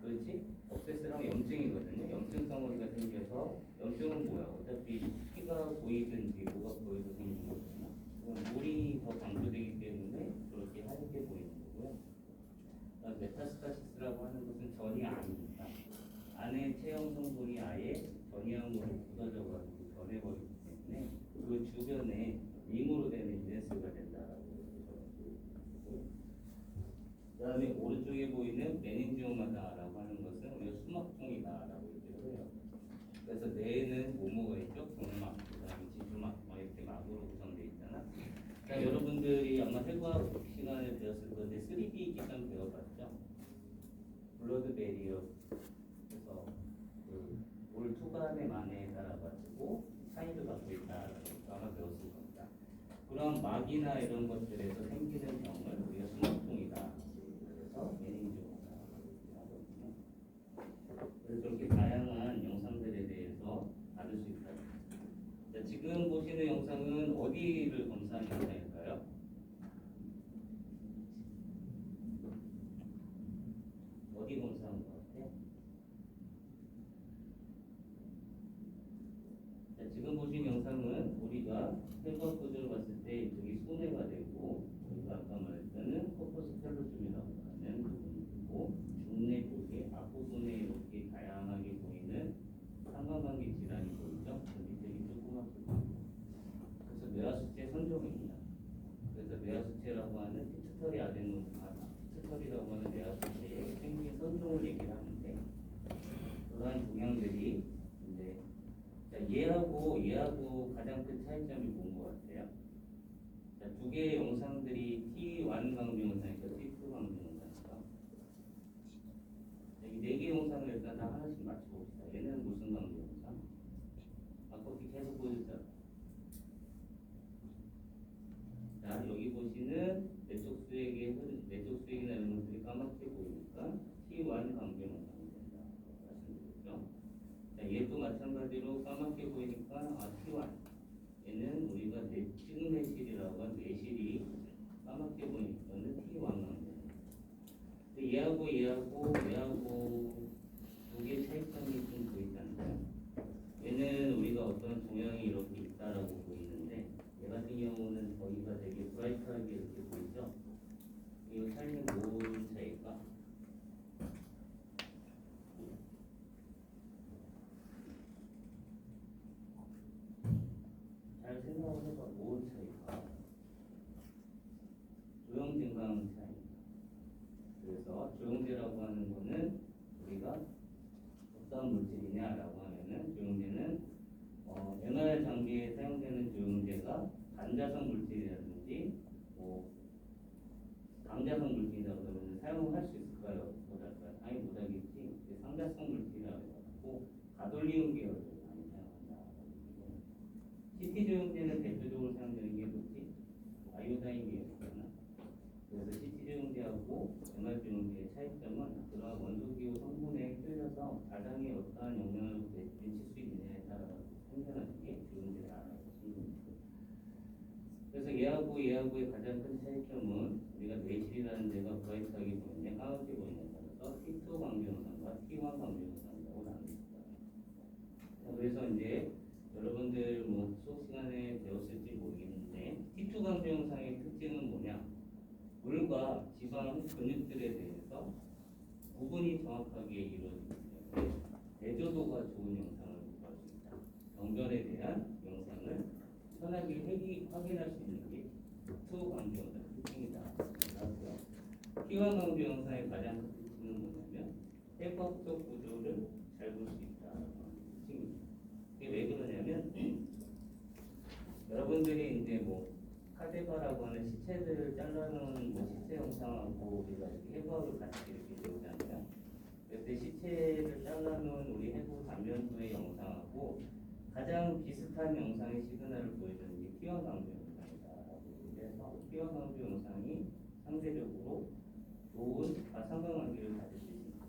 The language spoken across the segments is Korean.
그렇지? 억세스랑 염증이거든요. 염증성 허리가 생겨서 염증은 뭐야? 어차피 피가 보이든지 뭐가 보여도 생기는 거잖아. 물이 더 강조되기 때문에 그렇게 하얗게 보이는 거고요. 메타스타시스라고 하는 것은 전이 아닙니다. 안에 체형 성분이 아예 전이항으로 굳어져가지고 변해버리기 때문에 그 주변에 링으로 되는 인센스가 된다라고 그러죠. 그 다음에 오른쪽에 보이는 메닌지오마다라고 하는 것은 우리가 수막종이다라고 얘기를 해요. 그래서 뇌에는 뭐뭐가 있죠? 경막, 그 다음에 지주막, 이렇게 막으로 구성되어 있잖아. 자, 여러분들이 아마 해부학 시간에 배웠을 건데 3D 기간 배워봤죠? 블러드 베리어. 그래서 올 투간의 만에 따라가지고 차이를 갖고 있다라고 아마 배웠을 겁니다. 그런 막이나 이런 것들에서 생기는 병을 우리가 수막종이다. 그래서 메닌지오마다라고 하거든요. 그래서 이렇게 다양한 영상들에 대해서 다룰 수 있다. 자, 지금 보시는 영상은 어디를 검사하는 영상일까요? 어디 검사한 것 같아요? 자, 지금 보신 영상은 우리가 혈관 구조를 봤을 때 이쪽이 소뇌가 되고 우리가 아까 말했던 코퍼스 텔로줌이라고 하는 부분이고 중뇌 쪽에 앞부분에 이렇게 다양하게 보이는 상관관계 질환이 보이죠? 그 밑에 조그맣게 보이고 그래서 뇌하수체 선종입니다. 그래서 뇌하수체라고 하는 피투터리 아데노 피투터리라고 하는 뇌하수체의 생긴 선종을 얘기를 하는데 그러한 동향들이 이제 얘하고 가장 큰 차이점이 뭔 것 같아요? 자, 두 개의 영상들이 T1 강조 영상이니까 T2 강조 영상이니까 이 네 개 영상을 일단 다 하나씩 맞춰봅시다. 얘는 무슨 강조 영상? 아까 계속 보여줬잖아. 자, 여기 보시는 내적 수액이나 이런 것들이 까맣게 보이니까 T1 강조 영상이 된다. 말씀드렸죠. 자, 얘도 마찬가지로 까맣게 보이니까 T1. 얘는 우리가 찍내실이라고 하는 내실이 까맣게 보이니까는 T1 강조. 얘하고 두 개의 차이점이 좀 보이잖아요. 얘는 우리가 어떤 동향이 이렇게 있다라고 보이는데 얘 같은 경우는 거기가 되게 브라이트하게 이렇게 보이죠? 이 차이는 무슨 차이일까? 잘 생각을 해봐. 무슨 차이일까? 조형증강 차이입니다. 그래서 조형제라고 하는 거는 우리가 어떤 물질이냐라고 하면은 조형제는 MR 장비에 사용되는 조형제가 반자성 물질이라든지 강자성 물질이라고 그러면 사용을 할 수 있을까요? 못할까요? 당연히 못하겠지. 상자성 물질이라고 해가지고 가돌리움 계열을 많이 사용한다. CT 조형제는 대표적으로 사용되는 게 뭐지? 아이오다인 계열이잖아. 그래서 CT 조형제하고 MR 조형제의 차이점은 그러한 원소기호 성분에 끌려서 가장에 어떠한 영향을 미칠 수 있느냐에 따라 생겨나는 게 조형제를 알아보시면 됩니다. 그래서 얘하고의 가장 큰 차이점은 우리가 내실이라는 데가 브라이트하게 보이냐 까맣게 보이냐에 따라서 T2 강조 영상과 T1 강조 영상이라고 나눕니다. 그래서 이제 여러분들 수업 시간에 배웠을지 모르겠는데 T2 강조 영상의 특징은 뭐냐? 물과 지방 근육들에 대해서 구분이 정확하게 이루어지기 때문에 대조도가 좋은 영상을 구할 수 있다. 병변에 대한 영상을 편하게 확인할 수 있는 게 T2 강조 영상의 특징이다. T1 강조 영상의 가장 큰 특징은 뭐냐면 해부학적 구조를 잘 볼 수 있다는 특징입니다. 이게 왜 그러냐면 여러분들이 이제 카데바라고 하는 시체들을 잘라놓은 시체 영상하고 우리가 이렇게 해부학을 같이 이렇게 배우잖아요. 그때 시체를 잘라놓은 우리 해부 단면도의 영상하고 가장 비슷한 영상의 시그널을 보여주는 게 T1 강조 영상이다라고 얘기해서 T1 강조 영상이 상대적으로 좋은 상관관계를 가질 수 있습니다.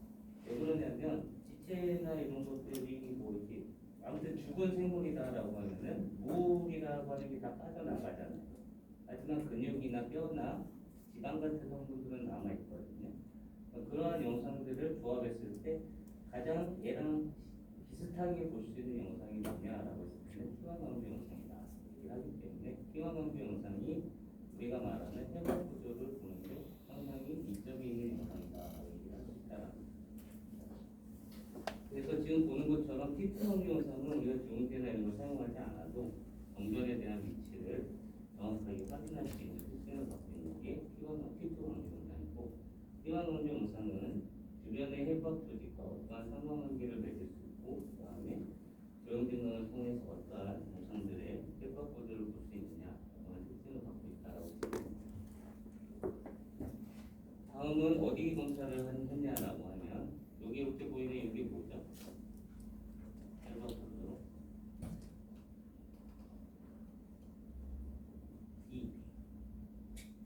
왜 그러냐면 지체나 이런 것들이 이렇게 아무튼 죽은 생물이다라고 하면은 물이라고 하는 게 다 빠져나가잖아요. 하지만 근육이나 뼈나 지방 같은 성분들은 남아있거든요. 그러한 영상들을 조합했을 때 가장 얘랑 비슷하게 볼 수 있는 영상이 뭐냐라고 했을 때는 T1 강조 영상이다 얘기를 하기 때문에 T1 강조 영상이 우리가 말하는 해석 구조를 보는데 상당히 이점이 있는 영상이다라고 얘기를 할 수 있다라는 거죠. 그래서 지금 보는 것처럼 T2 강조 영상은 우리가 조용제나 이런 걸 사용하지 않아도 정전에 대한 위치를 정확하게 확인할 수 있는 특징을 갖고 있는 게 T2 강조 영상이고 T1 강조 영상은 주변의 해박 조직과 어떠한 상관관계를 맺을 수 있고 그 다음에 조형증강을 통해서 어떠한 영상들의 해박 구조를 볼 수 있느냐 그런 특징을 갖고 있다라고 보입니다. 다음은 어디 검사를 했냐라고 하면 여기 이렇게 보이는 이게 뭐죠? 해박 구조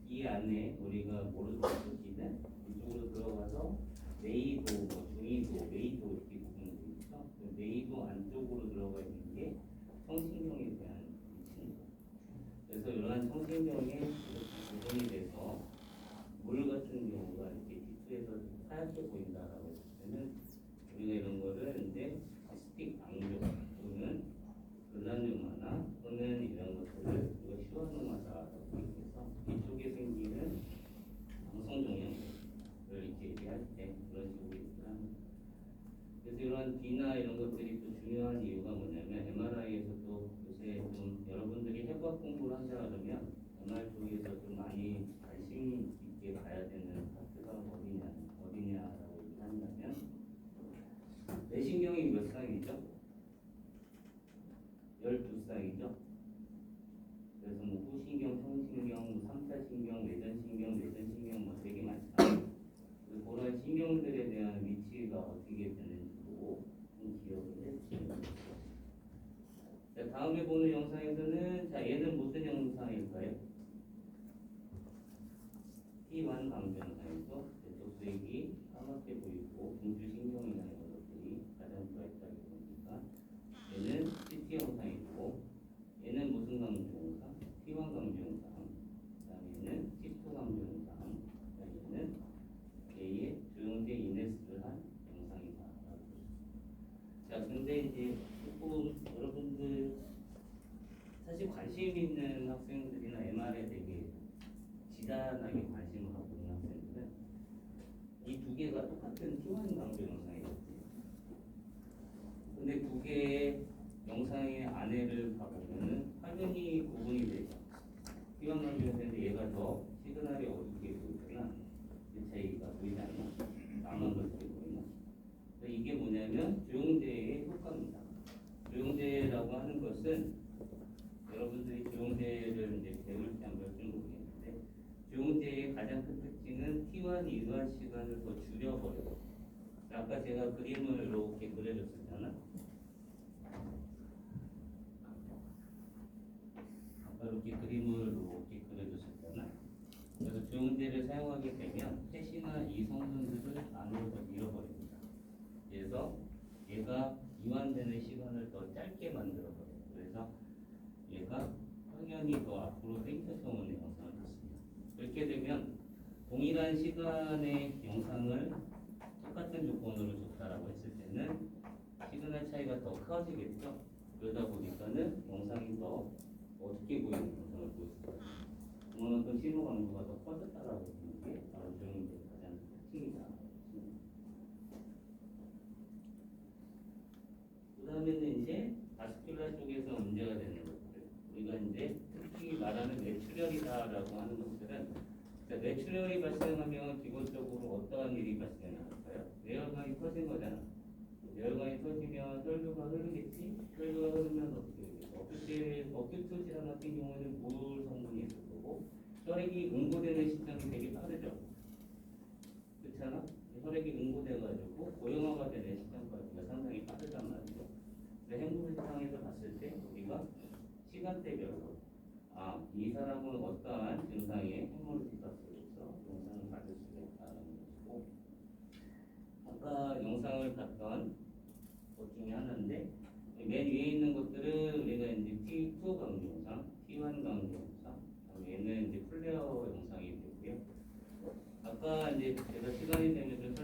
이 안에 우리가 뭐를 보기는 이쪽으로 들어가서 내이도, 뭐 중이도, 메이도 이렇게 구분이 되어 있죠. 내이도 안쪽으로 들어가 있는 게 청신경에 대한 위치입니다. 그래서 이러한 청신경에 구분이 돼서 물 같은 경우가 이렇게 뒤쪽에서 하얗게 보인다라고 했을 때는 우리가 이런 거를 이제 스틱 악류 또는 글란뇽마나 또는 이런 것들을 우리가 시원음하다라고 얘기해서 이쪽에 생기는 방송 종양을 이렇게 얘기할 때 그런 식으로 얘기를 합니다. 그래서 이런 D나 이런 것들이 또 중요한 이유가 뭐냐면 MRI에서도 요새 좀 여러분들이 해부학 공부를 한다 그러면 MR 쪽에서 좀 많이 관심 있게 봐야 되는 파트가 어디냐라고 얘기한다면 뇌신경이 몇 쌍이죠? 12쌍이죠? 그래서 뭐 후신경, 청신경, 삼타신경, 외전신경 뭐 되게 많잖아요. 그런 신경들에 대한 위치가 어떻게 되는지도 좀 기억을 해주시면 좋겠습니다. 자, 다음에 보는 영상에서는 자 얘는 무슨 영상일까요? T1 강조 영상에서 접수액이 까맣게 보이고 중추신경이나 이런 것들이 가장 들어있다고 보니까 얘는 CT 영상이고 얘는 무슨 강조 영상? T1 강조 영상. 그 다음에 얘는 T2 강조 영상. 그 다음에 얘는 A의 조형제 이네스를 한 영상이다. 자, 근데 이제 조금 여러분들 사실 관심 있는 학생들이나 MR에 되게 지단하게 관심을 갖고 있는 학생들은 이 두 개가 똑같은 T1 강조 영상이거든요. 근데 두 개의 영상의 안에를 봐보면은 화면이 구분이 되죠. T1 강조 영상인데 얘가 더 시그널이 어둡게 보이거나 그 차이가 보이지 않나? 나만 그렇게 보이나? 이게 뭐냐면 조형제의 효과입니다. 조형제라고 하는 것은 여러분들이 조형제를 이제 배울 때 안 배울지 모르겠는데 조형제의 가장 큰 특징은 T1 이루한 시간을 더 줄여버려요. 아까 제가 그림을 이렇게 그려줬었잖아. 아까 이렇게 그림을 이렇게 그려줬었잖아. 그래서 조형제를 사용하게 되면 셋이나 이 성분들을 안으로 더 밀어버립니다. 그래서 얘가 이완되는 시간을 더 짧게 만들어버려요. 그래서 얘가 확연히 더 앞으로 당겨서 오는 영상을 받습니다. 그렇게 되면 동일한 시간의 영상을 똑같은 조건으로 줬다라고 했을 때는 시그널 차이가 더 커지겠죠. 그러다 보니까는 영상이 더 어둡게 보이는 영상을 보일 수가 있습니다. 그만큼 신호 강도가 더 커졌다라고 보는 게 바로 조형제의 가장 특징이다. 그 다음에는 이제 바스큘라 쪽에서 문제가 되는 것들. 우리가 이제 특히 말하는 뇌출혈이다라고 하는 것들은 뇌출혈이 발생하면 기본적으로 어떠한 일이 발생할까요? 뇌혈관이 터진 거잖아. 뇌혈관이 터지면 혈류가 흐르겠지? 혈류가 흐르면 어떻게 되겠어? 어큐트 질환 같은 경우에는 물 성분이 있을 거고 혈액이 응고되는 시점이 되게 빠르죠. 그렇잖아? 혈액이 응고돼가지고 고형화가 되는 시점까지가 상당히 빠르단 말이죠. 근데 행동세상에서 봤을 때 우리가 시간대별로 이 사람은 어떠한 증상의 헤모리티가스에서 영상을 받을 수가 있다는 것이고 아까 영상을 봤던 것 중에 하나인데 맨 위에 있는 것들은 우리가 이제 T2 강조 영상, T1 강조 영상, 얘는 이제 플레어 영상이 되고요. 아까 이제 제가 시간이 되면 좀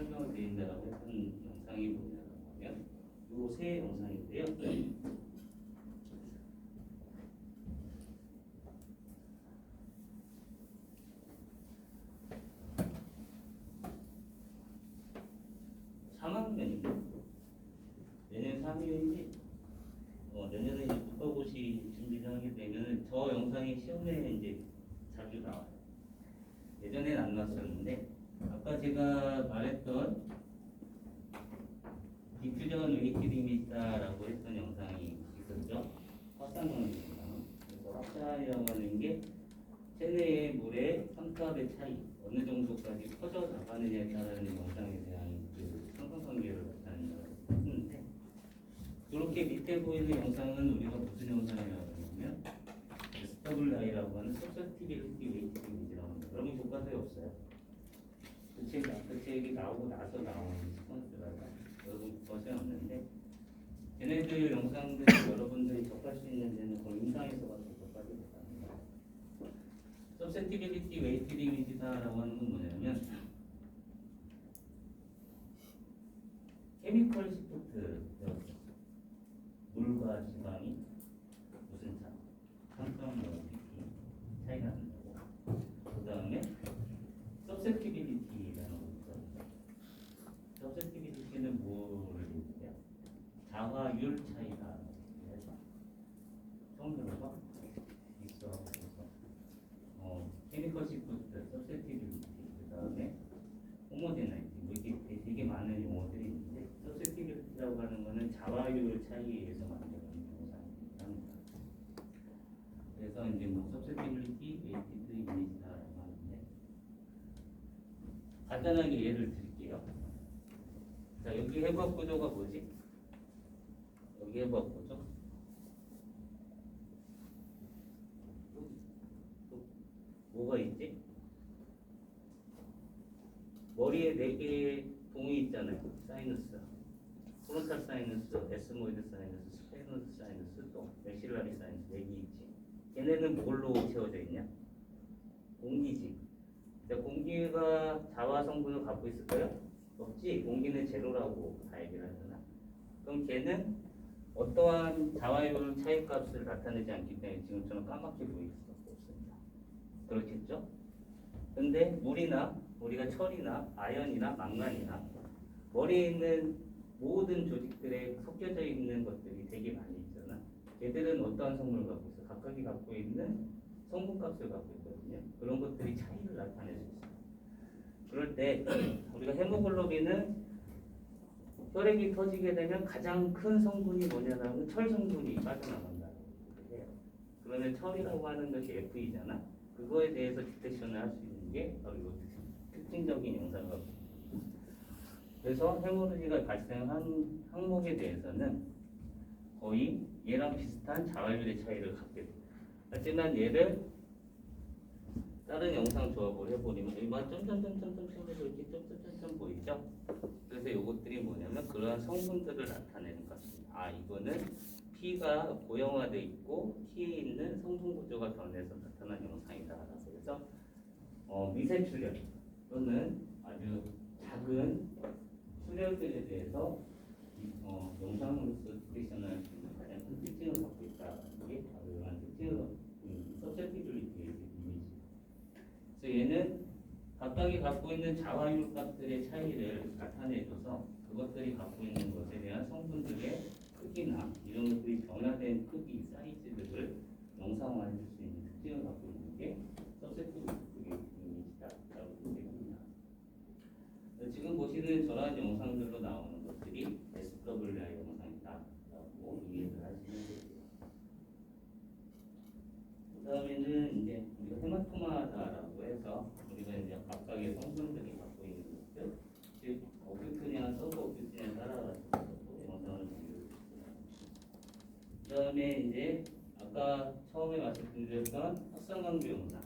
3위인지 내년에 이제 국가고시 준비를 하게 되면 저 영상이 시험에 이제 자주 나와요. 예전에는 안 나왔었는데 아까 제가 말했던 디퓨전 웨이티드 이미지다라고 했던 영상이 있었죠. 확산광입니다. 그래서 확산이라고 하는 게 체내의 물의 삼투압의 차이 어느 정도까지 퍼져 나가느냐에 따른 영상에 대한 그 상관관계를 나타낸다고 했는데 그렇게 밑에 보이는 영상은 우리가 무슨 영상이라고 하냐면 SWI라고 하는 Susceptibility Weighted Image라고 합니다. 여러분 교과서에 없어요. 그 책이 나오고 나서 나온 스폰스라서 여러분 교과서에 없는데 얘네들 영상들 여러분들이 접할 수 있는 데는 거의 임상에서밖에 접하지 못합니다. Susceptibility Weighted Image다라고 하는 건 뭐냐면 케미컬 시프트 물과 지방이 무슨 차? 상수랑 차이가 난다고. 그 다음에 Susceptibility라는 거 있거든요. Susceptibility는 뭐를 얘기해요? 자화율 차이다. 처음 들어봐? 있어. 그래서 케미컬 시프트, Susceptibility, 그 다음에 호모제나이티, 뭐 이게 되게 많은 용어들이 있는데 Susceptibility라고 하는 거는 자화율 차이에 의해서 만드는 영상입니다. 그래서 이제 뭐 Susceptibility, Weighted Image다라고 하는데 간단하게 예를 드릴게요. 자, 여기 해부학 구조가 뭐지? 여기 해부학 구조. 뭐가 있지? 머리에 4개의 동이 있잖아요. 사이너스, 프론탈 사이너스, 에스모이드 사이너스, 스페노이드 사이너스, 또 맥실라리 사이너스 4개 있지. 얘네는 뭘로 채워져 있냐? 공기지. 공기가 자화 성분을 갖고 있을까요? 없지. 공기는 제로라고 다 얘기를 하잖아. 그럼 걔는 어떠한 자화율 차이값을 나타내지 않기 때문에 지금처럼 까맣게 보일 수밖에 없습니다. 그렇겠죠? 근데 물이나 우리가 철이나 아연이나 망간이나 머리에 있는 모든 조직들에 섞여져 있는 것들이 되게 많이 있잖아. 얘들은 어떠한 성분을 갖고 있어? 각각이 갖고 있는 성분값을 갖고 있거든요. 그런 것들이 차이를 나타낼 수 있어요. 그럴 때 우리가 헤모글로빈은 혈액이 터지게 되면 가장 큰 성분이 뭐냐면 철 성분이 빠져나간다고 해요. 그러면 철이라고 하는 것이 F이잖아. 그거에 대해서 디텍션을 할 수 있는 게 바로 이 특징적인 영상을 갖고 있습니다. 그래서 헤모로지가 발생한 항목에 대해서는 거의 얘랑 비슷한 자활률의 차이를 갖게 됩니다. 하지만 얘를 다른 영상 조합을 해버리면 이만 점점점점점점에서 이렇게 점점점점 보이죠? 그래서 이것들이 뭐냐면 그러한 성분들을 나타내는 것입니다. 아, 이거는 P가 고형화돼 있고 T에 있는 성분 구조가 변해서 나타난 영상이다라고 해서 미세 출혈 또는 아주 작은 출혈들에 대해서 영상으로서 디텍션을 할 수 있는 가장 큰 특징을 갖고 있다. 이게 바로 이러한 특징을 갖고 있는 Susceptibility 이미지. 그래서 얘는 각각이 갖고 있는 자화율 값들의 차이를 나타내줘서 그것들이 갖고 있는 것에 대한 성분들의 크기나 이런 것들이 변화된 크기, 사이즈들을 영상화해 줄 수 있는 특징을 갖고 있는 게 Susceptibility 이미지다라고 되겠습니다. 지금 보시는 저런 영상들로 나오는 것들이 SWI 영상이다라고 이해를 하시면 되고요. 그 다음에는 이제 우리가 헤마토마다라고 해서 우리가 이제 각각의 성분들이 갖고 있는 것들, 즉 어큐트냐 서브 어큐트냐에 따라가지고 영상을 보여드리겠습니다. 그 다음에 이제 아까 처음에 말씀드렸던 확산광주 영상,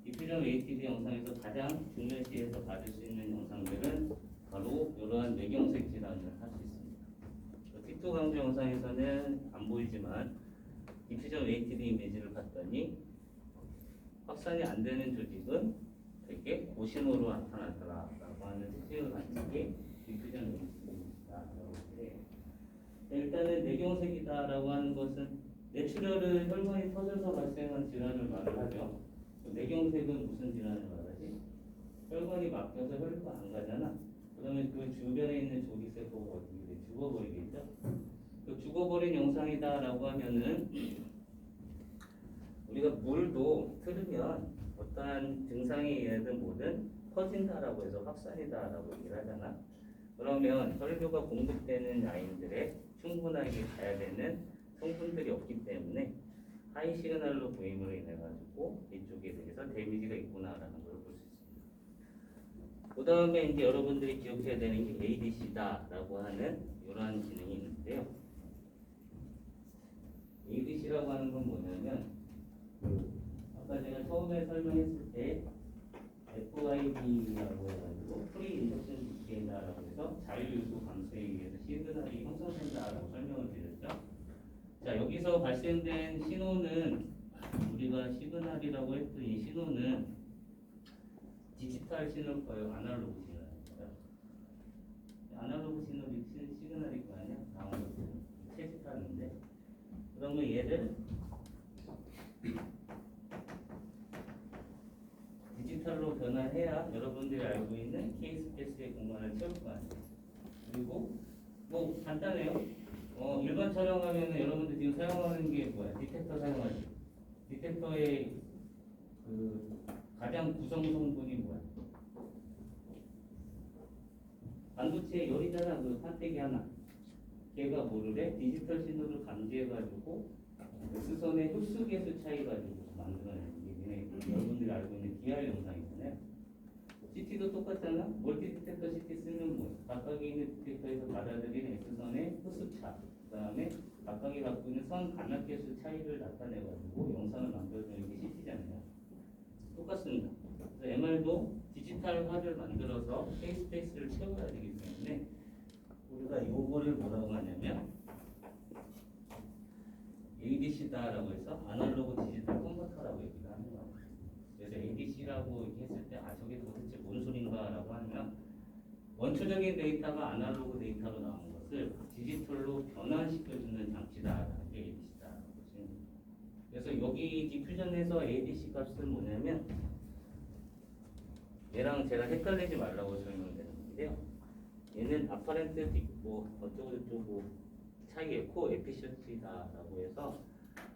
디퓨전 웨이티드 영상에서 가장 중요시해서 받을 수 있는 영상들은 바로 이러한 뇌경색 질환을 할 수 있습니다. 틱토 강조 영상에서는 안 보이지만 디퓨전 웨이티드 이미지를 봤더니 확산이 안 되는 조직은 되게 고신호로 나타나더라라고 하는 특징을 가진 게 디퓨전 웨이티드 이미지다라고 해요. 일단은 뇌경색이다라고 하는 것은 뇌출혈은 혈관이 터져서 발생한 질환을 말을 하죠. 뇌경색은 무슨 질환을 말하지? 혈관이 막혀서 혈류가 안 가잖아. 그러면 그 주변에 있는 조직세포가 어떻게 돼? 죽어버리겠죠? 죽어버린 영상이다라고 하면은 우리가 물도 틀으면 어떠한 증상이 얘든 뭐든 퍼진다라고 해서 확산이다라고 얘기를 하잖아. 그러면 혈류가 공급되는 라인들에 충분하게 가야 되는 성분들이 없기 때문에 하이 시그널로 부임으로 인해 가지고 이쪽에 대해서 데미지가 있구나라는 걸 볼 수 있습니다. 그 다음에 이제 여러분들이 기억해야 되는 게 ADC다라고 하는 이러한 기능이 있는데요. ADC라고 하는 건 뭐냐면 아까 제가 처음에 설명했을 때 FID라고 해가지고 프리 인덕션 디케이다라고 해서 자율유도 감소에 의해서 시그널이 형성된다라고 설명을 드렸죠. 자, 여기서 발생된 신호는 우리가 시그널이라고 했던 이 신호는 디지털 신호일까요? 아날로그 신호일까요? 아날로그 신호이 시그널일 거 아니야? 채집하는데 그러면 얘를 디지털로 변환해야 여러분들이 알고 있는 K스페이스의 공간을 채울 거 아니에요. 그리고 뭐 간단해요. 일반 촬영하면 여러분들 지금 사용하는 게 뭐야? 디텍터 사용하지. 디텍터의 그 가장 구성 성분이 뭐야? 반도체 열이잖아. 그 판때기 하나. 걔가 뭐를 디지털 신호를 감지해가지고 S선의 흡수 개수 차이 가지고 만들어내는 게 여러분들이 알고 있는 DR 영상이잖아요. CT도 똑같잖아. 멀티 디텍터 CT 쓰는 뭐 각각에 있는 디텍터에서 받아들이는 S선의 흡수차, 그 다음에 각각이 갖고 있는 선 간압 개수 차이를 나타내가지고 영상을 만들어주는 게 CT잖아요. 똑같습니다. 그래서 MR도 디지털화를 만들어서 K-스페이스를 채워야 되기 때문에 우리가 요거를 뭐라고 하냐면 ADC다라고 해서 아날로그 디지털 컨버터라고 얘기를 하는 거예요. 그래서 ADC라고 얘기했을 때 저게 도대체 뭔 소린가라고 하면 원초적인 데이터가 아날로그 데이터로 나온 것을 디지털로 변환시켜주는 장치다라는 게 ADC다라고 보시면 됩니다. 그래서 여기 디퓨전에서 ADC 값은 뭐냐면 얘랑 제가 헷갈리지 말라고 설명드렸는데요. 얘는 아파렌트 뭐 어쩌고저쩌고 차이의 코 에피션시다라고 해서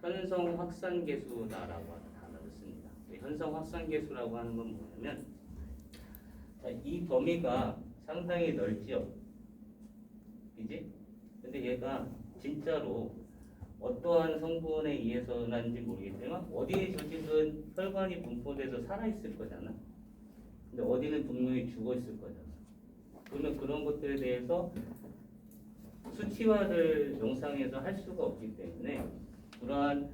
현성 확산 계수다라고 하는 단어를 씁니다. 현성 확산 계수라고 하는 건 뭐냐면 자, 이 범위가 상당히 넓죠. 그지? 근데 얘가 진짜로 어떠한 성분에 의해서는지 모르겠지만 어디에 저기든 혈관이 분포돼서 살아있을 거잖아. 근데 어디는 분명히 죽어있을 거잖아. 그러면 그런 것들에 대해서 수치화를 영상에서 할 수가 없기 때문에 그러한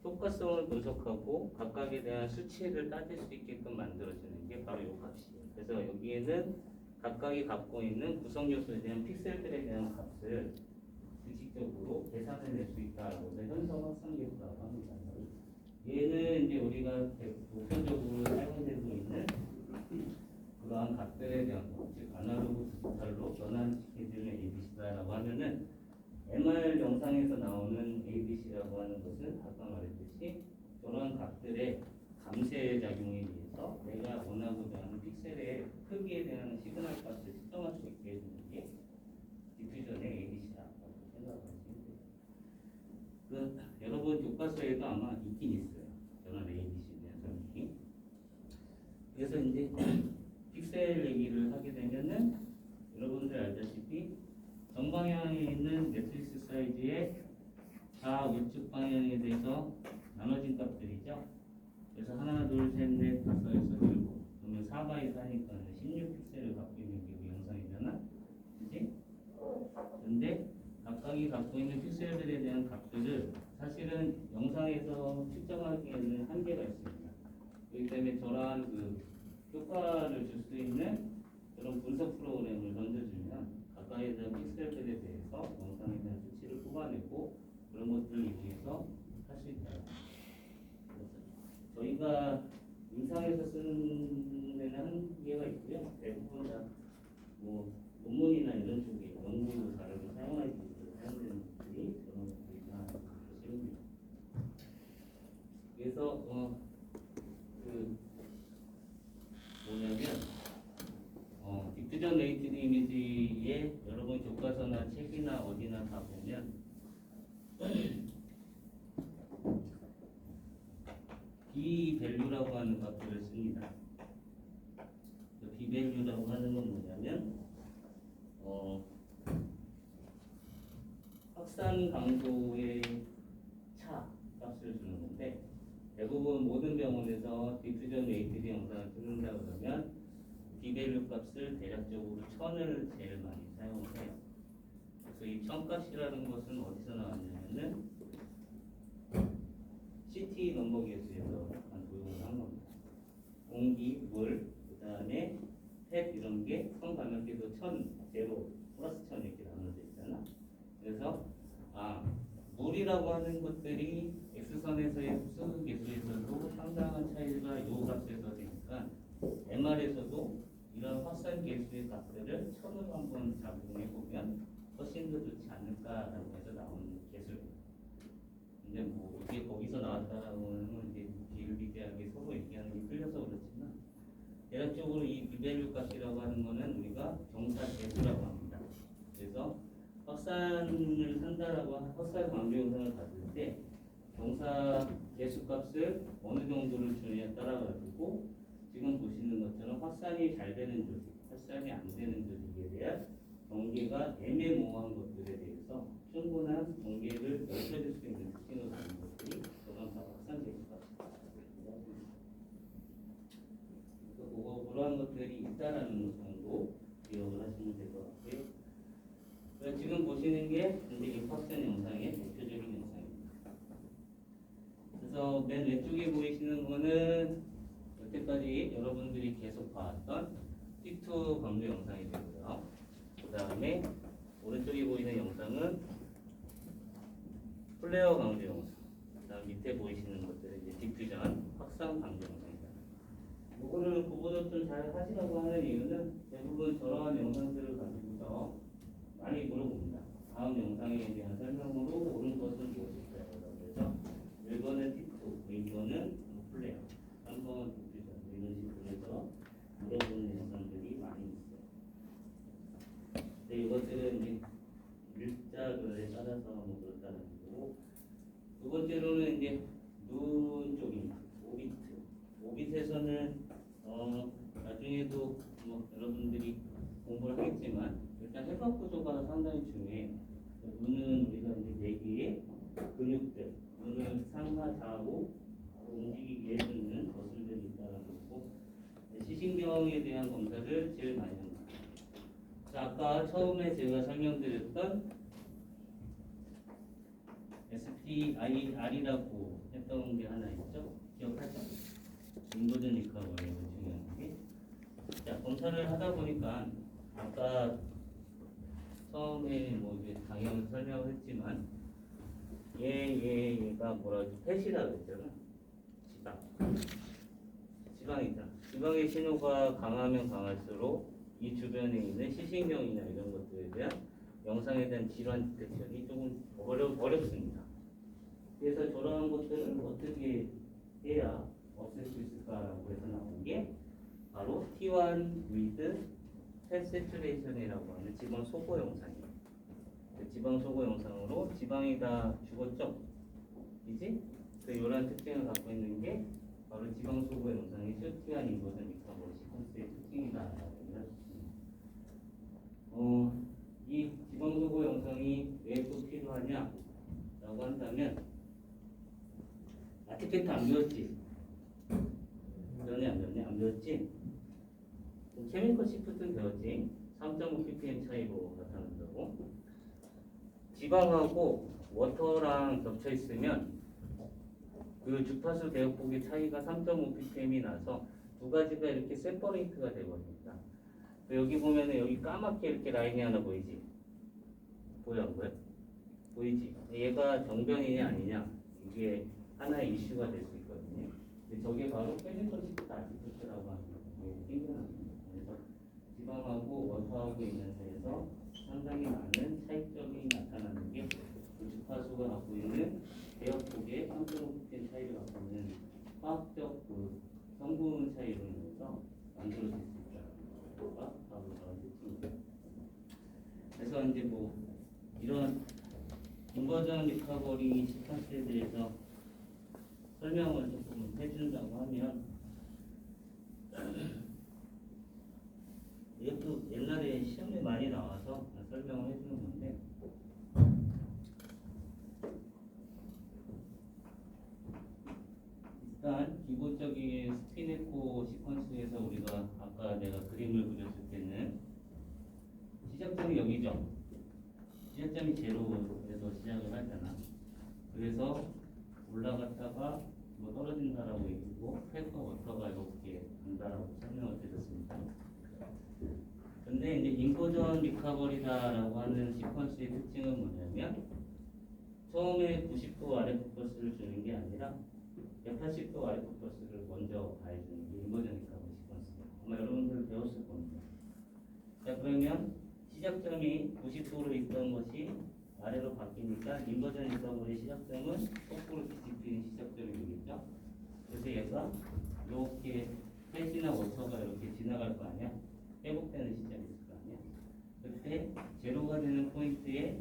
효과성을 분석하고 각각에 대한 수치를 따질 수 있게끔 만들어주는 게 바로 이 값이에요. 그래서 여기에는 각각이 갖고 있는 구성 요소에 대한 픽셀들에 대한 값을 규칙적으로 계산을 낼 수 있다고 해서 현성 확산 계수라고 합니다. 얘는 이제 우리가 보편적으로 사용되고 있는 그러한 값들에 대한 것, 즉 아날로그 디지털로 변환시켜주는 ADC다라고 하면은 MR 영상에서 나오는 ADC라고 하는 것은 아까 말했듯이 그러한 값들의 감쇄 작용에 의해서 내가 원하고자 하는 픽셀의 크기에 대한 시그널 값을 측정할 수 있게 해주는 게 디퓨전의 ADC라고 생각하시면 돼요. 여러분 교과서에도 아마 있긴 있어요. 전원 ADC에 대한 설명이. 그래서 이제 픽셀 얘기를 하게 되면은 여러분들 알다시피 정방향에 있는 매트리스 사이즈의 좌우측 방향에 대해서 나눠진 값들이죠. 그래서 하나, 둘, 셋, 넷, 다섯, 여섯, 일곱. 그러면 4x 4니까 16픽셀을 갖고 있는 게 영상이잖아. 그치? 근데 각각이 갖고 있는 픽셀들에 대한 값들을 사실은 영상에서 측정하기에는 한계가 있습니다. 그렇기 때문에 저런 그 효과를 줄 수 있는 그런 분석 프로그램을 던져주면 가까이에 대한 픽셀들에 대해서 영상에 대한 수치를 뽑아내고 그런 것들을 위해서 할 수 있다. 저희가 임상에서 쓰는 데는 한계가 있고요. 대부분 다 뭐 논문이나 이런 쪽에 연구 자료를 사용하기 위해서 사용되는 것들이 그런 것들이다 보시면 됩니다. 그래서 디퓨전 레이티드 이미지에 여러분 교과서나 책이나 어디나 다 보면 비밸류라고 하는 값들을 씁니다. 비밸류라고 하는 건 뭐냐면 확산 강도의 차 값을 주는 건데, 대부분 모든 병원에서 디퓨전 웨이티드 영상을 찍는다 그러면 비밸류 값을 대략적으로 1000을 제일 많이 사용을 해요. 그래서 이 1000값이라는 것은 어디서 나왔냐면은 CT 넘버 계수에서 도용을 한 겁니다. 공기, 물, 그 다음에 펫 이런 게 성감염기도 1000, 제로, 플러스 1000 이렇게 나눠져 있잖아. 그래서 물이라고 하는 것들이 X선에서의 흡수 계수에서도 상당한 차이가 요 값에서 되니까 MR에서도 이런 확산 계수의 값들을 1000으로 한번 작용해 보면 훨씬 더 좋지 않을까라고 해서 나온 계수예요. 근데 뭐 이게 거기서 나왔다라고 하는 이제 비일비재하게 서로 얘기하는 게 틀려서 그렇지만, 대략적으로 이 비밸류 값이라고 하는 거는 우리가 경사 계수라고 합니다. 그래서 확산을 산다라고 확산 강조 영상을 봤을 때 경사 계수 값을 어느 정도를 주느냐에 따라 가지고 지금 보시는 것처럼 확산이 잘 되는 조직, 확산이 안 되는 조직에 대한 경계가 애매모호한 것들에 대해서 충분한 경계를 넓혀줄 수 있는 특징을 가진 것들이 그런 확산 계수 값입니다. 그래서 그러한 것들이 있다라는 정도 기억을 하시면 될 것 같고요. 지금 보시는 게 이제 입학생 영상의 대표적인 영상입니다. 그래서 맨 왼쪽에 보이시는 거는 여태까지 여러분들이 계속 봐왔던 T2 강조 영상이 되고요. 그 다음에 오른쪽에 보이는 영상은 플레어 강조 영상. 그 다음 밑에 보이시는 것들은 이제 디퓨전 확산 강조 영상입니다. 이거를 구분을 좀 잘 하시라고 하는 이유는 대부분 저러한 영상들을 가지고서 많이 물어봅니다. 다음 영상에 대한 설명으로 옳은 것은 무엇일까요? 그래서 1번은 T2, 2번은 플레어, 3번 디퓨전 이런 식으로 해서 물어보는 영상들이 많이 있어요. 근데 이것들은 이제 일자들에 따라서 뭐 그렇다는 거고, 두 번째로는 이제 눈 쪽입니다. 오비트. 오빗에서는 나중에도 뭐 여러분들이 공부를 하겠지만 일단 해석 구조가 상당히 중요해요. 눈은 우리가 이제 네 개의 근육들, 눈을 상하 좌우 움직이게 해주는 것들이 있다는 거고, 시신경에 대한 검사를 제일 많이 합니다. 자, 아까 처음에 제가 설명드렸던 SPIR이라고 했던 게 하나 있죠? 기억하죠? 인버전 리커버리가 중요한 게. 자, 검사를 하다 보니까 아까 처음에 뭐 이제 강의하면서 설명을 했지만 얘가 뭐라 펫이라고 했잖아. 지방이다. 지방의 신호가 강하면 강할수록 이 주변에 있는 시신경이나 이런 것들에 대한 영상에 대한 질환 디텍션이 조금 어렵습니다. 그래서 저러한 것들은 어떻게 해야 없앨 수 있을까라고 해서 나온 게 바로 T1 with fat saturation이라고 하는 지방 소고 영상이에요. 지방 소고 영상으로 지방이 다 죽었죠? 이지? 그 이런 특징을 갖고 있는 게 바로 지방 소고 영상의 실시간 인버전 리커버리 시퀀스의 특징이다라고 했습니다. 이 지방 소고 영상이 왜 또 필요하냐라고 한다면, 아티팩트 안 배웠지? 전에 안 배웠냐? 안 배웠지? 케미컬 시프트는 배웠지? 3.5 ppm 차이로 나타난다고. 지방하고 워터랑 겹쳐 있으면 그 주파수 대역폭의 차이가 3.5 ppm이 나서 두 가지가 이렇게 세퍼레이트가 되거든요. 여기 보면은 여기 까맣게 이렇게 라인이 하나 보이지? 보여 안 보여? 보이지? 얘가 정변이냐 아니냐, 이게 하나의 이슈가 될 수 있거든요. 근데 저게 바로 케미컬 시프트 아티팩트라고 하는 거예요. 그래서 지방하고 워터하고 있는 데에서 상당히 많은 차이점이 나타나는 게 그 주파수가 갖고 있는 대역폭의 3.5ppm 차이를 갖고 있는 화학적 그 성분 차이로 인해서 만들어질 수 있다는 거가 바로 저런 특징입니다. 그래서 이제 뭐 이런 인버전 리커버리 시퀀스에 대해서 설명을 조금 해준다고 하면 이것도 옛날에 시험에 많이 나와서 설명을 해주는 건데 일단 기본적인 스피네코 시퀀스에서 우리가 아까 내가 그림을 그렸을 때는 시작점이 여기죠. 시작점이 제로에서 시작을 하잖아. 그래서 올라갔다가 뭐 떨어진다라고 얘기고 패스와 워터가 이렇게 간다라고 설명을 드렸습니다. 근데 이제 인버전 리커버리다라고 하는 시퀀스의 특징은 뭐냐면 처음에 90도 아래 포커스를 주는 게 아니라 180도 아래 포커스를 먼저 가해주는 게 인버전 리커버리 시퀀스예요. 아마 여러분들 배웠을 겁니다. 자, 그러면 시작점이 90도로 있던 것이 아래로 바뀌니까 인버전 리커버리 시작점은 거꾸로 뒤집히는 시작점이 되겠죠. 그래서 얘가 이렇게 패시나 워터가 이렇게 지나갈 거 아니야? 회복되는 시점이 있을 거 아니야? 그때 제로가 되는 포인트에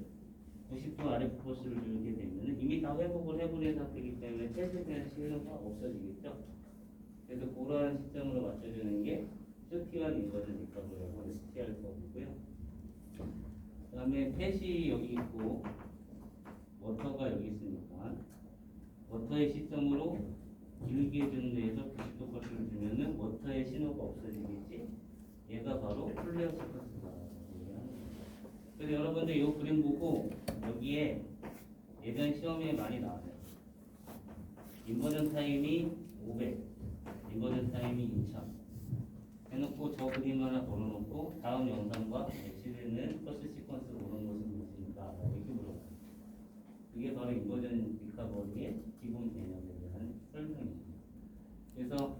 90도 아래 포커스를 주게 되면 이미 다 회복을 해보내서 되기 때문에 패시되는 신호가 없어지겠죠. 그래서 그러한 시점으로 맞춰주는 게 ST와 인버전 리커버리라고 STR 법이고요. 그 다음에 펫이 여기 있고 워터가 여기 있으니까 워터의 시점으로 길게 해주는 데에서 90도 커스를 주면은 워터의 신호가 없어지겠지. 얘가 바로 플레어 시퀀스다. 그래서 여러분들 이 그림 보고 여기에 예전 시험에 많이 나와요. 인버전 타임이 500, 인버전 타임이 2000 해놓고 저 그림 하나 걸어놓고 다음 영상과 매치되는 퍼스 시퀀스로 오는 것은 무엇입니까? 이렇게 물어봐요. 이게 바로 인버전 리커버리의 기본 개념에 대한 설명입니다. 그래서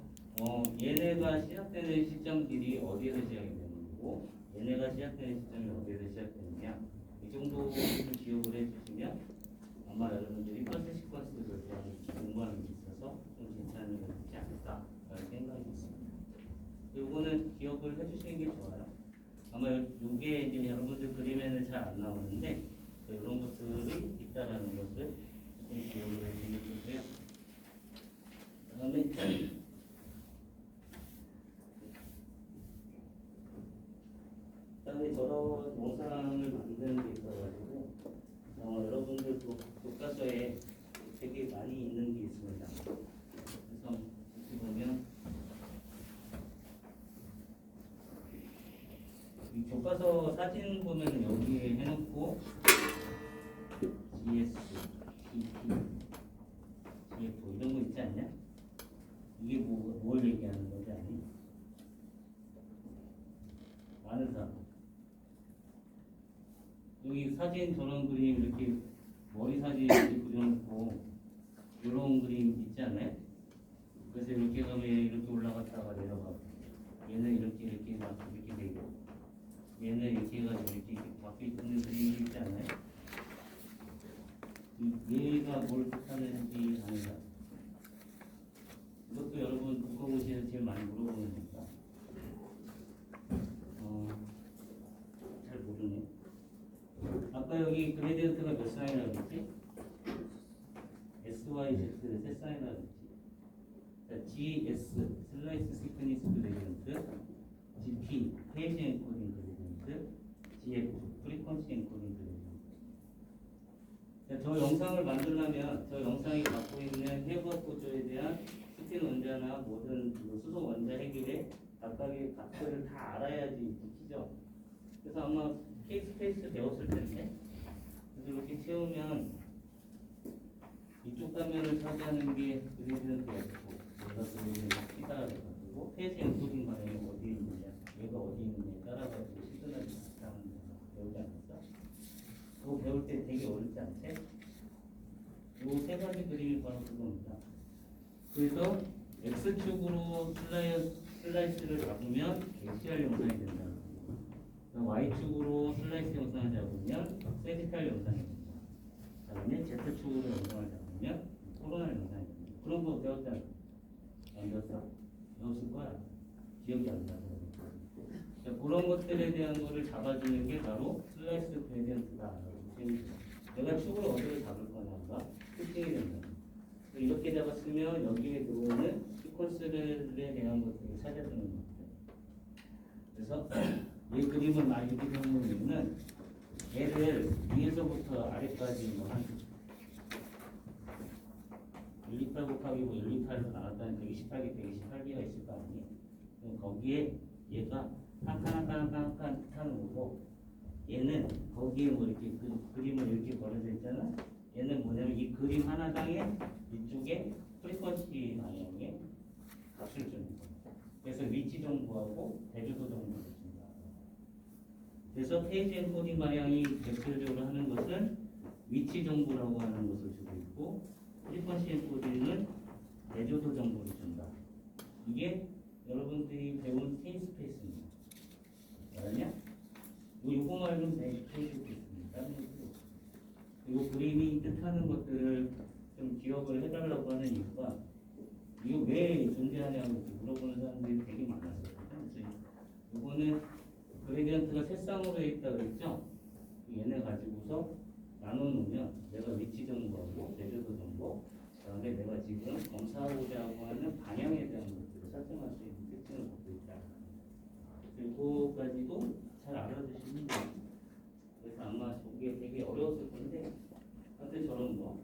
얘네가 시작되는 시점들이 어디에서 시작이 되는 거고 얘네가 시작되는 시점이 어디에서 시작되느냐 이 정도를 기억을 해주시면 아마 여러분들이 퍼스 시퀀스를 대한 공부하는 데 있어서 좀 괜찮지 않을까라는 생각이 있습니다. 요거는 기억을 해주시는 게 좋아요. 아마 요게 이제 여러분들 그림에는 잘 안 나오는데 이런 것들이 있다라는 것을 좀 기억을 해주시면 좋고요. 그다음에 저런 영상을 만드는 게 있어가지고 여러분들 교과서에 되게 많이 있는 게 있습니다. 그래서 이렇게 보면 이 교과서 사진 보면 여기에 해놓고 GS, TP, GF 이런 거 있지 않냐? 이게 뭘 얘기하는 거지 아니? 많은 사람 여기 사진 저런 그림 이렇게 머리 사진 이렇게 그려놓고 이런 그림 있지 않아요? 그래서 이렇게 가면 이렇게 올라갔다가 내려가고 얘는 이렇게 막 이렇게 되고 얘는 이렇게 해가지고 이렇게 바뀌어 있는 그림이 있지 않아요? 얘가 뭘 뜻하는지 아니다. 이것도 여러분 국어고시에서 제일 많이 물어보는 거니까 잘 모르네. 아까 여기 그레디언트가 몇 쌍이라고 그랬지? SYZ 세 쌍이라고 그랬지? GS 슬라이스 시크니스 그레디언트, GP 페이지 엔코딩 그레디언트, GF 프리퀀시 엔코딩 그레디언트. 저 영상을 만들려면 저 영상이 갖고 있는 해부학 구조에 대한 스핀 원자나 모든 수소 원자 해결의 각각의 값들을 다 알아야지 익히죠. 그래서 아마 K-스페이스 배웠을 텐데 그래서 이렇게 채우면 이쪽 단면을 차지하는 게 그레디언트였고 얘가 그레디언트 P다라고 페이지 엔코딩 반응이 어디에 있느냐 얘가 어디 있느냐에 따라가지고 시그널이 나타나는 거 배우지 않았어? 그거 배울 때 되게 어렵지 않지? 이 세 가지 그림이 바로 그겁니다. 그래서 X축으로 슬라이스를 잡으면 ACR 영상이 된다. Y축으로 슬라이스 영상을 잡으면 세지탈 영상이 됩니다. 다음에 Z축으로 영상을 잡으면 코로나 영상이 됩니다. 그런 거 배웠잖아. 안 배웠어? 배웠을 거야. 기억이 안 나서. 그런 것들에 대한 거를 잡아주는 게 바로 슬라이스 그레디언트다라고 생각합니다. 내가 축을 어디로 잡을 거냐가 특징이 된다. 이렇게 잡았으면 여기에 들어오는 시퀀스에 대한 것들을 찾아주는 것들. 그래서 이 그림을 많이 그리는 이유는 얘를 위에서부터 아래까지 뭐한 128 곱하기 128로 나왔다는 128개, 128개가 있을 거 아니에요. 그럼 거기에 얘가 한 칸 한 칸 타는 거고, 얘는 거기에 뭐 이렇게 그림을 이렇게 걸어져 있잖아. 얘는 뭐냐면 이 그림 하나당에 이쪽에 프리퀀시 방향의 값을 주는 거예요. 그래서 위치 정보하고 대조도 정보를 준다. 그래서 페이지 엔코딩 방향이 대표적으로 하는 것은 위치 정보라고 하는 것을 주고 있고, 프리퀀시 엔코딩은 대조도 정보를 준다. 이게 여러분들이 배운 스테이 스페이스입니다. 알았냐? 요거 말고는 스테이 스페이스입니다. 다른 것도 이 그림이 뜻하는 것들을 좀 기억을 해달라고 하는 이유가 이거 왜 존재하냐고 물어보는 사람들이 되게 많았어요. 그래서 이거는 그레디언트가 세 쌍으로 돼 있다 그랬죠? 얘네 가지고서 나눠놓으면 내가 위치 정보하고 대조도 정보, 그다음에 내가 지금 검사하고자 하는 방향에 대한 것들을 설정할 수 있는 특징을 갖고 있다. 그리고까지도 잘 알아두시면 돼요. 그래서 아마 저게 되게 어려웠을 건데, 하여튼 저런 거.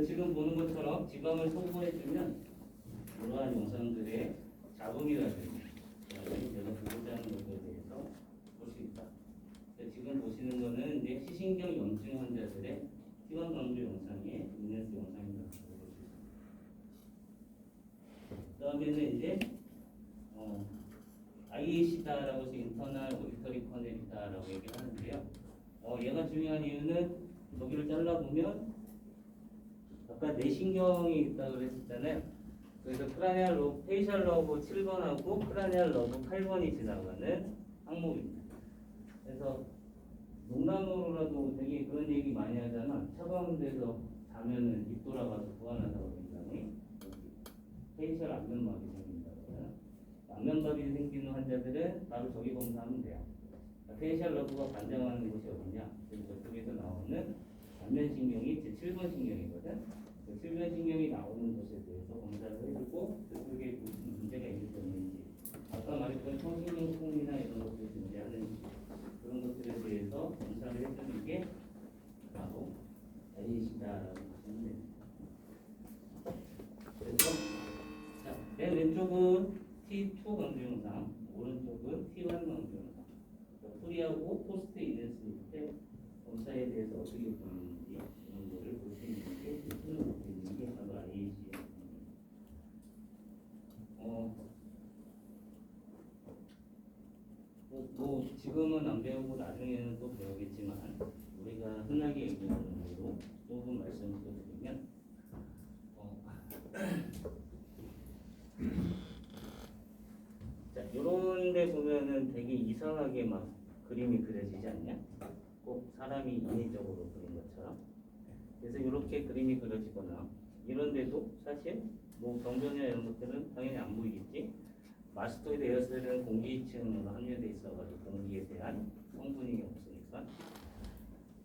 지금 보는 것처럼 지방을 소구해주면 이러한 영상들의 자금이라든지 내가 보고자 하는 것에 대해서 볼 수 있다. 지금 보시는 거는 이제 시신경 염증 환자들의 T1 강조 영상의 인네스 영상이라고 볼 수 있습니다. 그 다음에는 이제 IAC다라고 해서 인터널 오디터리 커넥이다라고 얘기를 하는데요. 얘가 중요한 이유는 여기를 잘라보면 아까 뇌신경이 있다고 그랬었잖아요. 그래서 크라니얼 로브, 페이셜 러브 7번하고 크라니얼 러브 8번이 지나가는 항목입니다. 그래서 농담으로라도 되게 그런 얘기 많이 하잖아. 차가운 데서 자면은 입 돌아가서 부활한다고 굉장히 페이셜 안면막이 생긴다고. 안면막이 생기는 환자들은 바로 저기 검사하면 돼요. 페이셜 러브가 관장하는 곳이 어디냐? 그래서 저쪽에서 나오는 안면신경이 제 7번 신경이거든. 그 7번 신경이 나오는 것에 대해서 검사를 해주고 그쪽에 무슨 문제가 있는 때문인지, 아까 말했던 청신경 소음이나 이런 것들이 존재하는지 그런 것들에 대해서 검사를 해주는 게 바로 AC다라고 보시면 됩니다. 그래서 자, 맨 왼쪽은 T2 강조 영상, 오른쪽은 T1 강조 영상. 프리하고 포스트 인네스 때 검사에 대해서 어떻게 보이는지 이런 거를 볼 수 있는 게 손을 놓고 있는 게 바로 IAC예요. 뭐 지금은 안 배우고 나중에는 또 배우겠지만 우리가 흔하게 얘기하는 대로 조금 말씀을 드리면 자, 요런 데 보면은 되게 이상하게 막 그림이 그려지지 않냐? 꼭 사람이 인위적으로 그린 것처럼. 그래서 이렇게 그림이 그려지거나 이런데도 사실 뭐 경전이나 이런 것들은 당연히 안 보이겠지. 마스토이드 에어셀은 공기층으로 함유되어 있어가지고 공기에 대한 성분이 없으니까.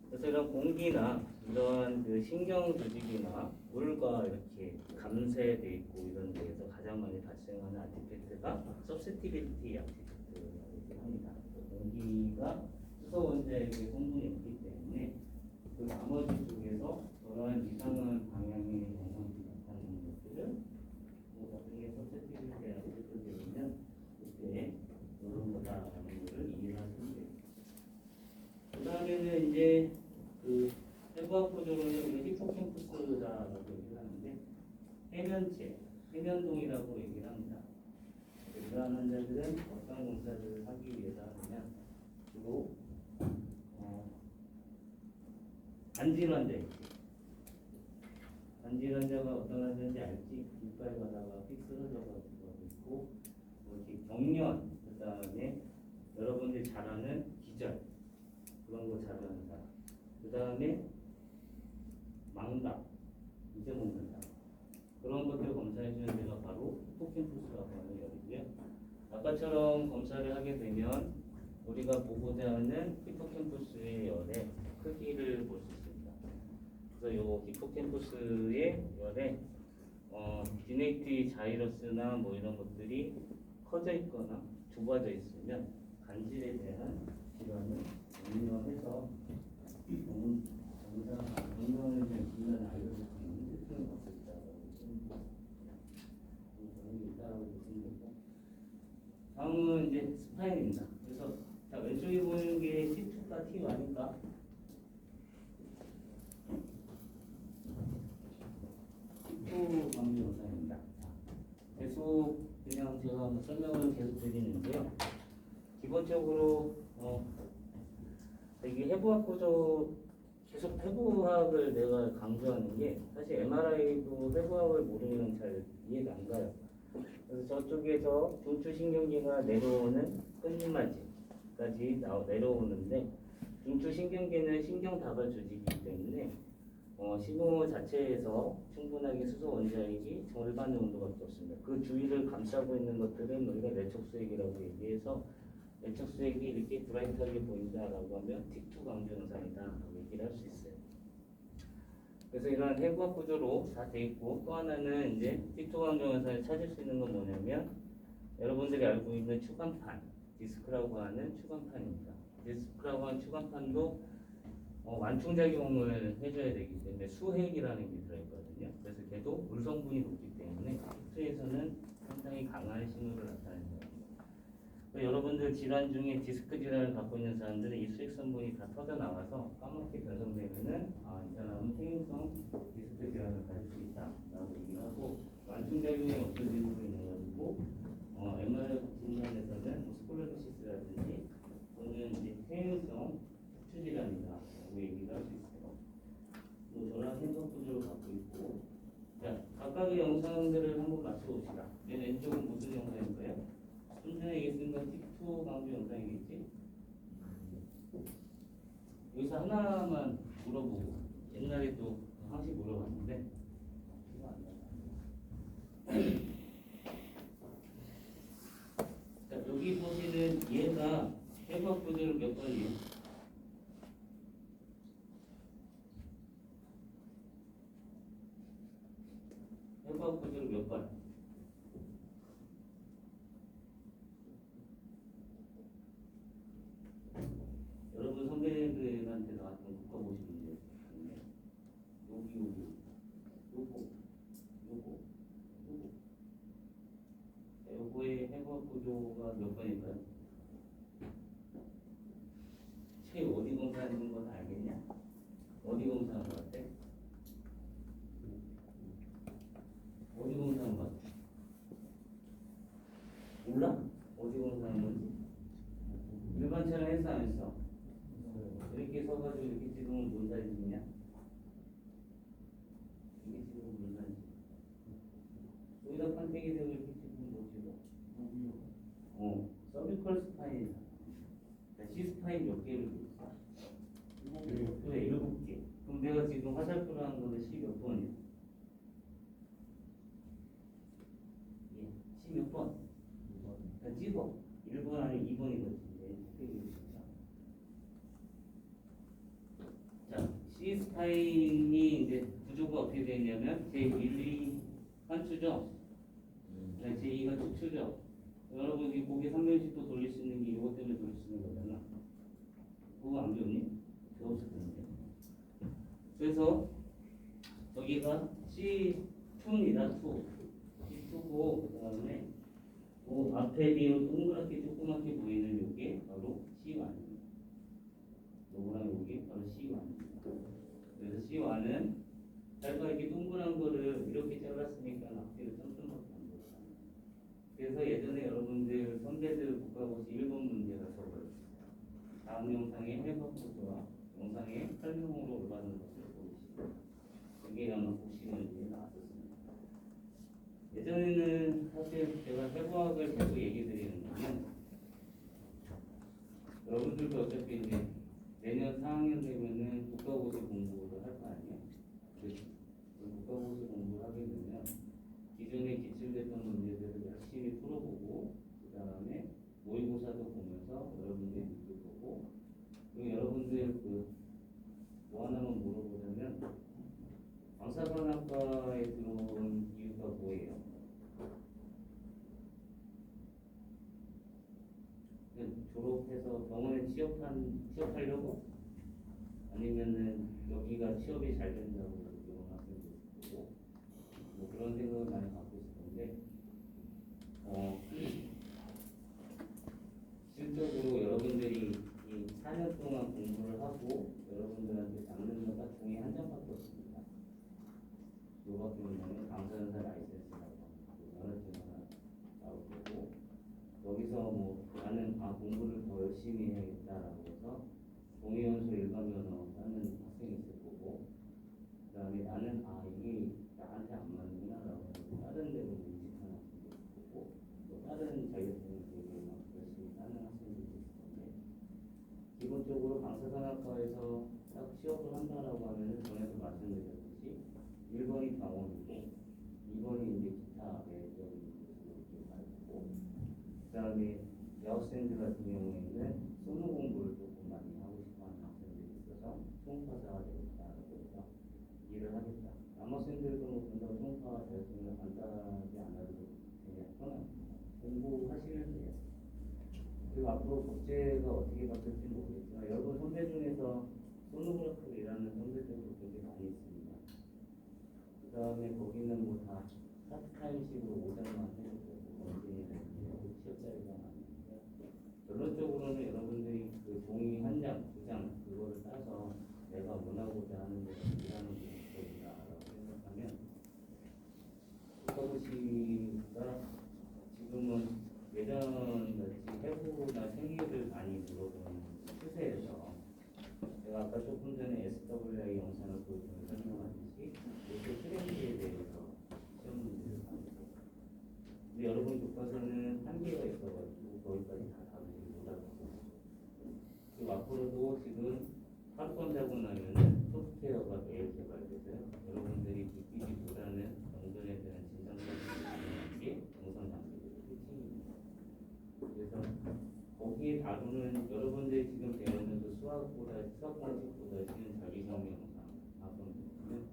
그래서 이런 공기나 이런 그 신경 조직이나 물과 이렇게 감쇄돼 있고 이런 데에서 가장 많이 발생하는 아티팩트가 서스티빌리티 아티팩트라고 얘기합니다. 공기가 수소 원자에게 성분이 없기 때문에 그 나머지 쪽에서 그러한 이상한 방향의 영상들이 나타나는 것들을 뭐 나중에 서스티빌리티 아티팩트 되면 그때 이런 거다라는 것을 이해하시면 돼요. 그 다음에는 이제 그 해부학적으로는 히포캠퍼스다라고 얘기를 하는데 해면체, 해면동이라고 얘기를 합니다. 이러한 환자들은 어떤 검사를 하기 위해서 하느냐, 주로 간질 환자이지. 간질 환자가 어떤 환자인지 알지? 이빨 가다가 픽 쓰러져가지고 있고, 뭐 이렇게 경련, 그 다음에 여러분들이 잘 아는 기절, 그런 거 잘 아는 사람. 그 다음에 망각, 잊어먹는다. 그런 것들을 검사해주는 데가 바로 히포캠퍼스라고 하는 열이고요. 아까처럼 검사를 하게 되면 우리가 보고자 하는 히포캠퍼스의 열의 크기를 볼 수 있습니다. 그래서 요 히포캠퍼스의 열에 디네이트 자이러스나 뭐 이런 것들이 커져 있거나 좁아져 있으면 간질에 대한 질환을 유명해서 건강에 대한 진단을 알려주는 특징이 있다고 보시면 되고, 다음은 이제 스파인입니다. 그래서 자, 왼쪽에 보이는 게 T2가 T1일까? T2 방지 영상입니다. 계속 그냥 제가 한번 설명을 계속 드리는데요. 기본적으로 이게 해부학 구조 계속 해부학을 내가 강조하는 게 사실 MRI도 해부학을 모르면 잘 이해가 안 가요. 그래서 저쪽에서 중추신경계가 내려오는 끝니마지까지 내려오는데 중추신경계는 신경다발 조직이기 때문에 신호 자체에서 충분하게 수소 원자핵이 절반의 온도밖에 없습니다. 그 주위를 감싸고 있는 것들은 우리가 내척수액이라고 얘기해서 내척수액이 이렇게 브라이트하게 보인다라고 하면 T2 강조 현상이다라고 얘기를 할 수 있어요. 그래서 이런 해부학 구조로 다 돼 있고, 또 하나는 이제 T2 강조 현상을 찾을 수 있는 건 뭐냐면 여러분들이 알고 있는 추간판, 디스크라고 하는 추간판입니다. 디스크라고 하는 추간판도 완충작용을 해줘야 되기 때문에 수핵이라는 게 들어있거든요. 그래서 걔도 물성분이 높기 때문에 T2에서는 상당히 강한 신호를 나타낸다. 여러분들 질환 중에 디스크 질환을 갖고 있는 사람들은 이 수액성분이 다 터져 나와서 까맣게 변성되면은 이 사람은 퇴행성 디스크 질환을 가질 수 있다라고 얘기를 하고, 완충작용이 없어지는 거 있는 가지고 MR 진단에서는 스콜로시스라든지 또는 이제 퇴행성 척추 질환이다라고 얘기를 할 수 있어요. 저랑 해석 구조를 갖고 있고, 자, 각각의 영상들을 한번 맞춰봅시다. 맨 왼쪽은 무슨 영상일까요? 좀 전에 얘기했던 건 T2 강조 영상이겠지? 여기서 하나만 물어보고, 옛날에 또 항상 물어봤는데 자, 여기 보시는 얘가 해석 구조를 몇 번이에요? 해석 구조를 몇 번? 여러분 선배들한테 나왔던 국가 보시면 여기 요거의 해부학 구조가 몇 번일까요? 책 어디 검사하는 건 알겠냐? 어디 검사한 것 같아? 어디 검사한 것 같아? 몰라? 어디 검사한 건지? 일반처럼 했어 안 했어? 이렇게 서가지고 이렇게 찍으면 뭔 사진이냐? 이렇게 찍으면 뭔 사진? 여기다 판때기 대고 이렇게 찍으면 뭐 찍어? 서비컬 스파인. C 스파인 몇 개를 있어? 7개. 7개. 그럼 내가 지금 화살표로 한 거는 C 몇 번이야? 예. C 몇 번? 2번. 그러니까 찍어. 1번 아니면 2번이거든. 자, C 스파인이 이제 구조가 어떻게 되냐면 제1, 2 한추죠. 제2가 척추죠. 여러분 이 고개 360도 돌릴 수 있는 게 이것 때문에 돌릴 수 있는 거잖아. 그거 안 배웠니? 배웠을 텐데. 그래서 여기가 C2입니다. 2. C2고 그 다음에 그 앞에 비로 동그랗게 조그맣게 보이는 요게 바로 C1입니다. 요거랑 요게 바로 C1입니다. 그래서 C1은 짧게 이렇게 동그란 거를 이렇게 잘랐으니까 앞뒤로 점점밖에 안 보여요. 그래서 예전에 여러분들 선배들 국가고시 1번 문제가 적어요. 다음 영상에 해석 구조와 영상에 설명으로 올라가는 것을 보시죠. 이게 아마 복시문제에 나왔었습니다. 예전에는 사실 제가 해부학을 계속 얘기 드리는 거는 여러분들도 어차피 이제 내년 4학년 되면은 국가고시 공부를 할 거 아니에요? 그래서 국가고시 공부를 하게 되면 기존에 기출됐던 문제들을 열심히 풀어보고 그 다음에 모의고사도 보면서 여러분들이 느낄 거고, 그리고 여러분들 뭐 하나만 물어보자면 방사선학과에 들어온 이유가 뭐예요? 졸업해서 병원에 취업하려고? 아니면은 여기가 취업이 잘 된다고 이런 학생도 있고 뭐 그런 생각을 많이 갖고 있을 건데 실적으로 여러분들이 이 4년 동안 공부를 하고 여러분들한테 잡는 거가 종이 한 장밖에 없습니다. 요밖에 없는 방사선사 라이센스라고 면허증 하나 나오고 여기서 뭐 나는 공부를 더 열심히 해야겠다라고 해서 동의연수 일반면허 하는 학생이 있을 거고 그 다음에 나는 이게 나한테 안 맞는구나라고 해서 다른 데로 이직하는 학생도 있을 거고 또 다른 자격증을 되게 막 열심히 하는 학생도 있을 건데 기본적으로 방사선학과에서 딱 취업을 한다라고 하면 전에도 말씀드렸듯이 1번이 병원이고 2번이 이제 기타 외적인 곳으로 가고 그 다음에 여학생들 같은 경우에는 소노 공부를 조금 많이 하고 싶어하는 학생들이 있어서 초음파사가 되겠다라고 해서 일을 하겠다. 남학생들도 뭔가 초음파 자격증을 간단하지 않아도 되게 편합니다. 공부하시면 돼요. 그리고 앞으로 국제가 어떻게 바뀔지 모르겠지만 여러분 선배 중에서 소노그래프를 일하는 선배들도 굉장히 많이 있습니다. 그 다음에 거기는 뭐 다 파트타임식으로 오전만 해도 되고 원진이라든지 취업자리가 많은데 결론적으로는 여러분들이 그 종이 한 장, 두 장 그거를 따서 내가 원하고자 하는 데서 일하는 게 목적이다라고 생각하면 국가고시가 지금은 예전같이 해부나 생일을 많이 물어보는 추세에서 제가 아까 조금 전에 SWI 영상을 보여주면 설명하듯이 이렇게 트렌드에 대해서 시험 문제를 받고 근데 여러분 교과서는 한계가 있어가지고 거기까지 다 답을 못하고 그리고 앞으로도 지금 하루권 자고 나면은 소프트웨어가 매일 개발돼서요. 여러분들이 느끼기보다는 영전에 대한 진상들이 영상 장비들이 특징입니다. 그래서 거기에 다루는 여러분들이 지금 배우는 그 수학 공식보다 쉬운 자기성의 영상 학원은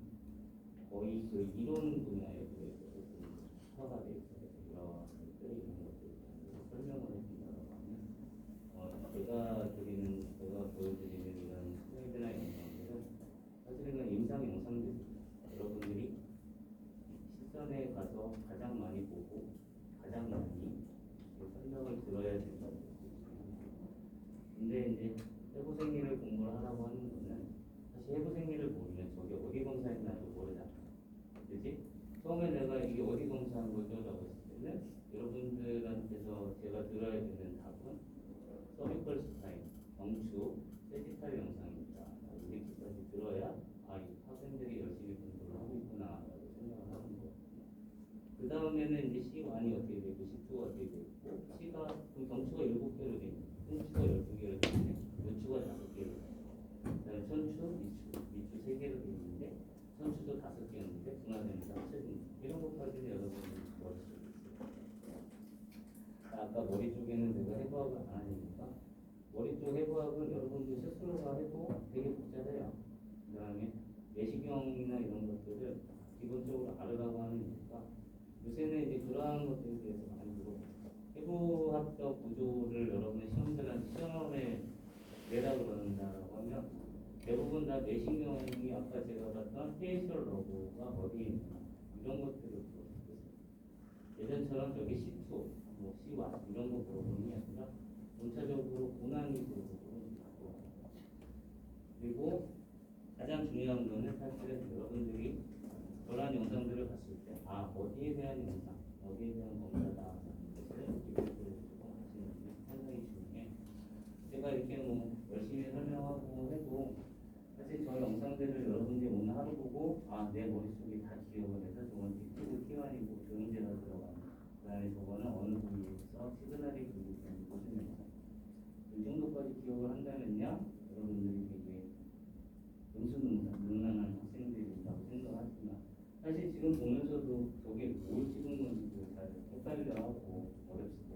거의 그 이론 분야에 대해서 조금 특화가 되어 있어요. 여러 것들이 이런 것들에 대해서 설명을 해준다고 하면 제가 보여드리는 이런 슬라이드나 영상들은 사실은 임상 영상들입니다. 여러분들이 실전에 가서 가장 많이 보고 가장 많이 설명을 들어야 된다고 근데 이제 해부생리를 공부를 하라고 하는 거는 사실 해부생리를 모르면 저게 어디 검사했나도 모르잖아. 그치? 처음에 내가 이게 어디 검사한 거죠? 라고 했을 때는 여러분들한테서 제가 들어야 되는 답은 서비컬 스타일, 경추, 세지탈 영상입니다. 이렇게까지 들어야 이 학생들이 열심히 공부를 하고 있구나 라고 생각을 하는 거거든요. 그 다음에는 이제 C1이 어떻게 되고 C2가 어떻게 되고 C가 그럼 경추가 7개로 되고 흉추가 12개로 되는데 요추가 5개로 그 다음에 천추, 미추 3개로 되어 있는데 선추도 5개였는데 분화되면서 합쳐진 이런 것까지는 여러분들이 머릿속에 있어요. 아까 머리 쪽에는 내가 해부학을 안 하니까 머리 쪽 해부학은 여러분들 스스로가 해도 되게 복잡해요. 그 다음에 내시경이나 이런 것들을 기본적으로 알으라고 하는 이유가 요새는 이제 그러한 것들에 대해서 많이 물어봐요. 해부학적 구조를 여러분의 시험에 내라 그런다라고 하면 대부분 다 내시경이 아까 제가 봤던 페이셜 러브가 어디에 있나 이런 것들을 물어보겠어요. 예전처럼 저기 C2, 뭐 C1 이런 거 물어보는 게 아니라 전체적으로 고난이 물어보는 거고 그리고 가장 중요한 거는 사실은 여러분들이 그러한 영상들을 봤을 때 어디에 대한 영상, 어디에 대한 검사다라는 것을 기본적으로 하시는 게 상당히 중요해. 제가 이렇게 뭐 열심히 설명하고 해도 사실 저 영상들을 여러분들이 오늘 하루 보고 내 머릿속에 다 기억을 해서 저건 T2, T1이고 조인제가 들어가는 그 다음에 저거는 어느 부위에서 시그널이 분리되는 무슨 영상 이 정도까지 기억을 한다면요 여러분들이 되게 능수능란한 학생들이라고 생각하지만 사실 지금 보면서도 저게 뭘 찍은 건지도 잘 헷갈려하고 어렵습니다.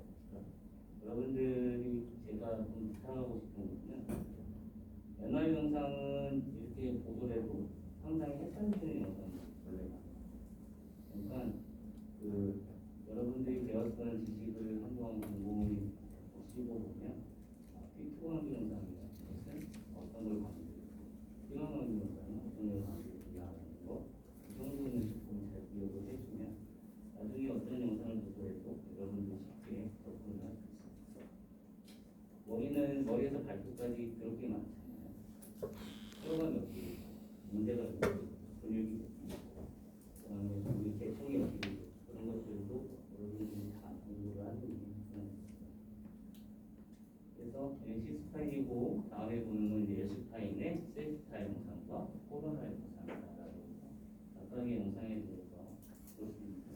여러분들이 제가 좀 부탁하고 싶은 것은 연화 영상은 이렇게 보더라도 상당히 헷갈리는 영상이 원래 어떤 걸 강조했고 필요한 영상은 어떤 걸 강조했냐는 거 이 정도는 조금 잘 기억을 해주면 나중에 어떤 영상을 보더라도 여러분들 쉽게 접근을 할 수 있어요. 머리에서 발끝까지 그렇게 많잖아요. 뼈가 몇 개, 문제가 몇 개, 근육이 몇 개, 그다음에 우리 계통이 몇 개, 그런 것들도 여러분들이 다 공부를 하는 게 중요해요. 그래서 C스파인이고 다음에 보는 건 이제 S스파인의 셀스타 영상과 코로나 영상이라고 해서 각각의 영상에 대해서 볼 수 있습니다.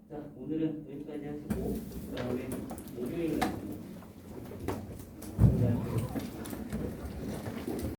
자, 오늘은 여기까지 하시고 그 다음에 목요일날